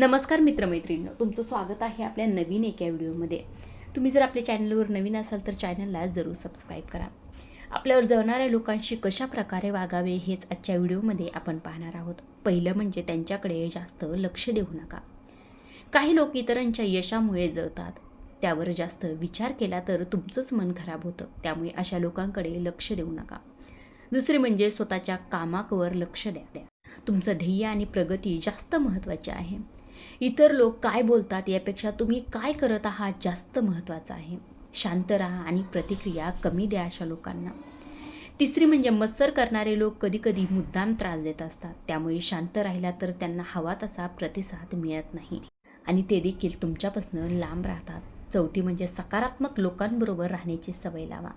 नमस्कार मित्रमैत्रिणींनो, तुमचं स्वागत आहे आपल्या नवीन एका व्हिडिओमध्ये. तुम्ही जर आपल्या चॅनलवर नवीन असाल तर चॅनलला जरूर सबस्क्राईब करा. आपल्यावर जळणाऱ्या लोकांशी कशा प्रकारे वागावे हेच आजच्या व्हिडिओमध्ये आपण पाहणार आहोत. पहिलं म्हणजे त्यांच्याकडे जास्त लक्ष देऊ नका. काही लोक इतरांच्या यशामुळे जळतात. त्यावर जास्त विचार केला तर तुमचंच मन खराब होतं. त्यामुळे अशा लोकांकडे लक्ष देऊ नका. दुसरे म्हणजे स्वतःच्या कामावर लक्ष द्या. तुमचं ध्येय आणि प्रगती जास्त महत्त्वाची आहे. इतर लोक काय बोलतात यापेक्षा तुम्ही काय करत आहात जास्त महत्त्वाचं आहे. शांत राहा आणि प्रतिक्रिया कमी द्या अशा लोकांना. तिसरी म्हणजे मत्सर करणारे लोक कधीकधी मुद्दाम त्रास देत असतात. त्यामुळे शांत राहिला तर त्यांना हवा तसा प्रतिसाद मिळत नाही आणि ते देखील तुमच्यापासून लांब राहतात. चौथी म्हणजे सकारात्मक लोकांबरोबर राहण्याची सवय लावा.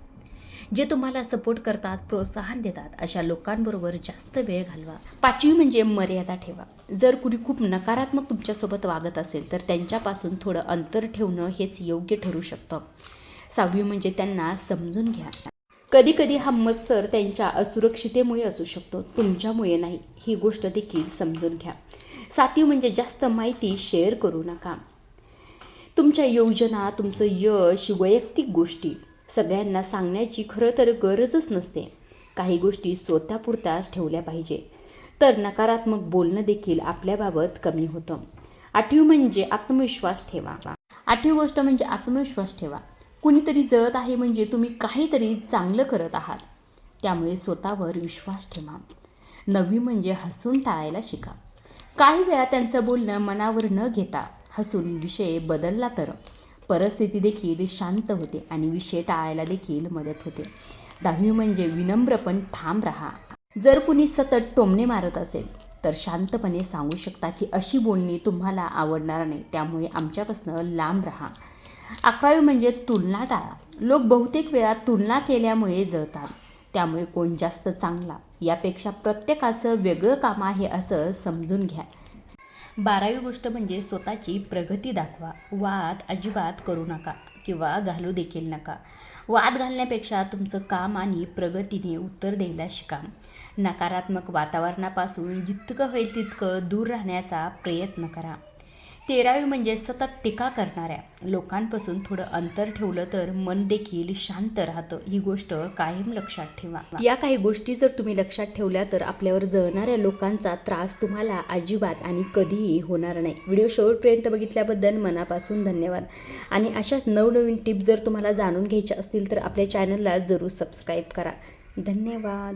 जे तुम्हाला सपोर्ट करतात, प्रोत्साहन देतात अशा लोकांबरोबर जास्त वेळ घालवा. पाचवी म्हणजे मर्यादा ठेवा. जर कुणी खूप नकारात्मक तुमच्यासोबत वागत असेल तर त्यांच्यापासून थोडं अंतर ठेवणं हेच योग्य ठरू शकतं. सहावी म्हणजे त्यांना समजून घ्या. कधीकधी हा मत्सर त्यांच्या असुरक्षितेमुळे असू शकतो, तुमच्यामुळे नाही. ही गोष्ट देखील समजून घ्या. सातवी म्हणजे जास्त माहिती शेअर करू नका. तुमच्या योजना, तुमचं यश, वैयक्तिक गोष्टी सगळ्यांना सांगण्याची खरं तर गरजच नसते. काही गोष्टी स्वतःपुरत्याच ठेवल्या पाहिजे. तर नकारात्मक बोलणं देखील आपल्याबाबत कमी होतं. आठवी म्हणजे आत्मविश्वास ठेवा. आठवी गोष्ट म्हणजे आत्मविश्वास ठेवा. कुणीतरी जळत आहे म्हणजे तुम्ही काहीतरी चांगलं करत आहात. त्यामुळे स्वतःवर विश्वास ठेवा. नववी म्हणजे हसून टाळायला शिका. काही वेळा त्यांचं बोलणं मनावर न घेता हसून विषय बदलला तर परिस्थिती देखील शांत होते आणि विषय टाळायला देखील मदत होते. 10वी म्हणजे विनम्र पण ठाम राहा. जर कुणी सतत टोमणे मारत असेल तर शांतपणे सांगू शकता की अशी बोलणी तुम्हाला आवडणार नाही, त्यामुळे आमच्यापासून लांब राहा. 11वी म्हणजे तुलना टाळा. लोक बहुतेक वेळा तुलना केल्यामुळे जळतात. त्यामुळे कोण जास्त चांगला यापेक्षा प्रत्येकाचं वेगळं काम आहे असं समजून घ्या. 12वी गोष्ट म्हणजे स्वतःची प्रगती दाखवा. वाद अजिबात करू नका किंवा घालू देखील नका. वाद घालण्यापेक्षा तुमचं काम आणि प्रगतीने उत्तर द्यायला शिका. नकारात्मक वातावरणापासून जितकं होईल तितकं दूर राहण्याचा प्रयत्न करा. 13वी म्हणजे सतत टीका करणाऱ्या लोकांपासून थोडं अंतर ठेवलं तर मन देखील शांत राहतं. ही गोष्ट कायम लक्षात ठेवा. या काही गोष्टी जर तुम्ही लक्षात ठेवल्या तर आपल्यावर जळणाऱ्या लोकांचा त्रास तुम्हाला अजिबात आणि कधीही होणार नाही. व्हिडिओ शेवटपर्यंत बघितल्याबद्दल मनापासून धन्यवाद. आणि अशाच नवनवीन टिप्स जर तुम्हाला जाणून घ्यायच्या असतील तर आपल्या चॅनलला जरूर सबस्क्राईब करा. धन्यवाद.